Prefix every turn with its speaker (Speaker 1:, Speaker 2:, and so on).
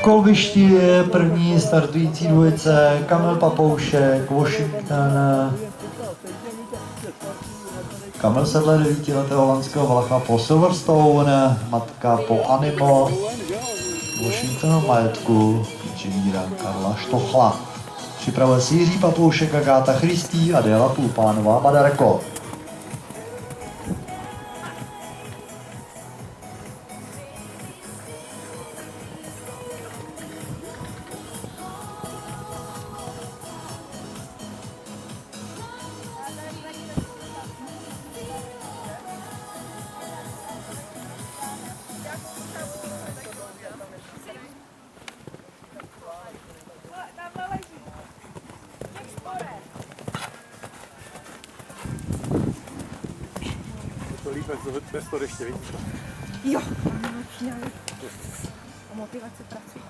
Speaker 1: kolbišti je první startující dvojice Kamil Papoušek, Washington. Kamil sedle 9letého holandského valacha po Silverstone, matka po Animo, Washington majetku, inženýra Karla Štochla. Připravuje se Jiří Papoušek, Agáta Christý, Adéla Půlpánová, Madarko.
Speaker 2: To líp bez toho deště, vidíš?
Speaker 3: Jo, a motivace pracuje.